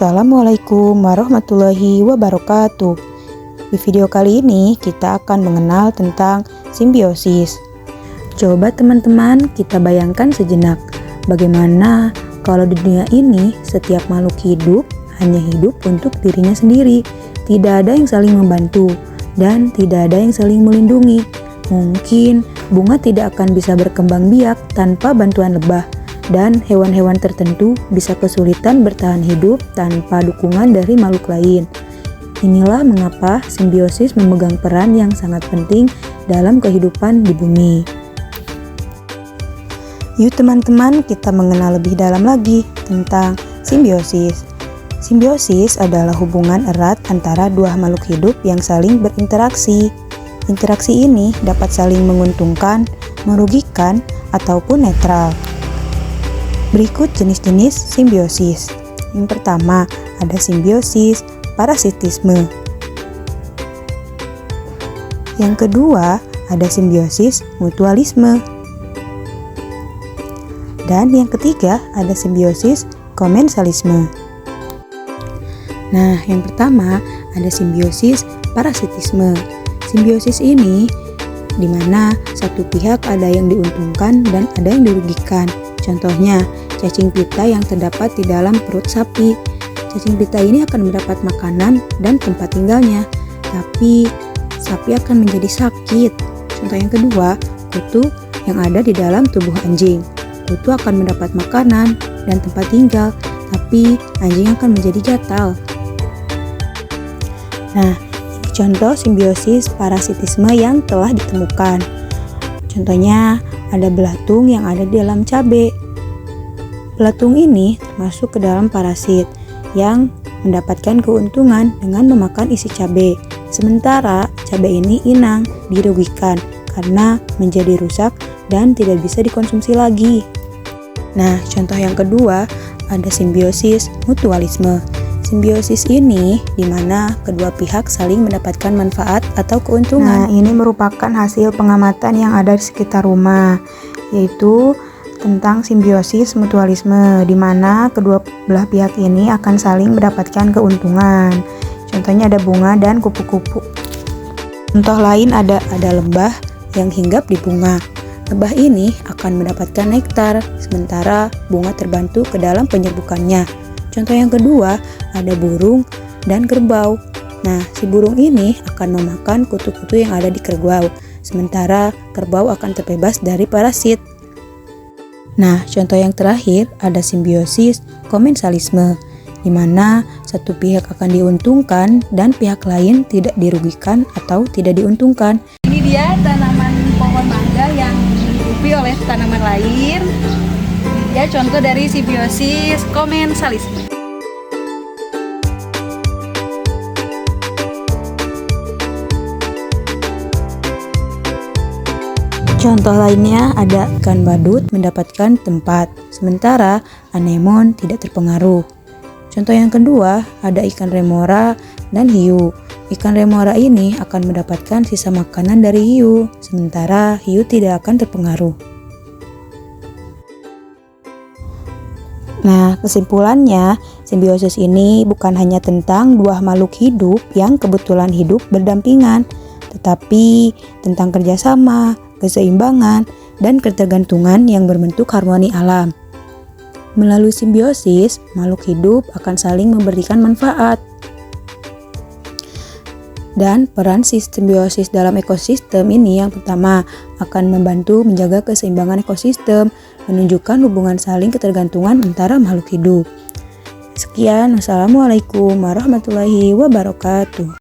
Assalamualaikum warahmatullahi wabarakatuh. Di video kali ini kita akan mengenal tentang simbiosis. Coba teman-teman kita bayangkan sejenak, bagaimana kalau di dunia ini setiap makhluk hidup hanya hidup untuk dirinya sendiri, tidak ada yang saling membantu dan tidak ada yang saling melindungi. Mungkin bunga tidak akan bisa berkembang biak tanpa bantuan lebah, dan hewan-hewan tertentu bisa kesulitan bertahan hidup tanpa dukungan dari makhluk lain. Inilah mengapa simbiosis memegang peran yang sangat penting dalam kehidupan di bumi. Yuk teman-teman, kita mengenal lebih dalam lagi tentang simbiosis. Simbiosis adalah hubungan erat antara dua makhluk hidup yang saling berinteraksi. Interaksi ini dapat saling menguntungkan, merugikan, ataupun netral. Berikut jenis-jenis simbiosis. Yang pertama, ada simbiosis parasitisme. Yang kedua, ada simbiosis mutualisme. Dan yang ketiga, ada simbiosis komensalisme. Nah, yang pertama, ada simbiosis parasitisme. Simbiosis ini di mana satu pihak ada yang diuntungkan dan ada yang dirugikan. Contohnya, cacing pita yang terdapat di dalam perut sapi. Cacing pita ini akan mendapat makanan dan tempat tinggalnya, tapi sapi akan menjadi sakit. Contoh yang kedua, kutu yang ada di dalam tubuh anjing. Kutu akan mendapat makanan dan tempat tinggal, tapi anjing akan menjadi gatal. Nah, ini contoh simbiosis parasitisme yang telah ditemukan. Contohnya, ada belatung yang ada di dalam cabai. Belatung ini masuk ke dalam parasit yang mendapatkan keuntungan dengan memakan isi cabai. Sementara cabai ini inang, dirugikan karena menjadi rusak dan tidak bisa dikonsumsi lagi. Nah, contoh yang kedua ada simbiosis mutualisme. Simbiosis ini di mana kedua pihak saling mendapatkan manfaat atau keuntungan. Nah, ini merupakan hasil pengamatan yang ada di sekitar rumah, yaitu tentang simbiosis mutualisme, di mana kedua belah pihak ini akan saling mendapatkan keuntungan. Contohnya ada bunga dan kupu-kupu. Contoh lain ada lebah yang hinggap di bunga. Lebah ini akan mendapatkan nektar, sementara bunga terbantu ke dalam penyerbukannya. Contoh yang kedua, ada burung dan kerbau. Nah, si burung ini akan memakan kutu-kutu yang ada di kerbau, sementara kerbau akan terbebas dari parasit. Nah, contoh yang terakhir ada simbiosis komensalisme, di mana satu pihak akan diuntungkan dan pihak lain tidak dirugikan atau tidak diuntungkan. Ini dia tanaman pohon mangga yang dihidupi oleh tanaman lain. Dia contoh dari simbiosis komensalisme. Contoh lainnya ada ikan badut mendapatkan tempat, sementara anemon tidak terpengaruh. Contoh yang kedua ada ikan remora dan hiu. Ikan remora ini akan mendapatkan sisa makanan dari hiu, sementara hiu tidak akan terpengaruh. Nah, kesimpulannya, simbiosis ini bukan hanya tentang dua makhluk hidup yang kebetulan hidup berdampingan, tetapi tentang kerjasama, keseimbangan, dan ketergantungan yang berbentuk harmoni alam. Melalui simbiosis, makhluk hidup akan saling memberikan manfaat. Dan peran simbiosis dalam ekosistem ini yang pertama akan membantu menjaga keseimbangan ekosistem, menunjukkan hubungan saling ketergantungan antara makhluk hidup. Sekian, wassalamualaikum warahmatullahi wabarakatuh.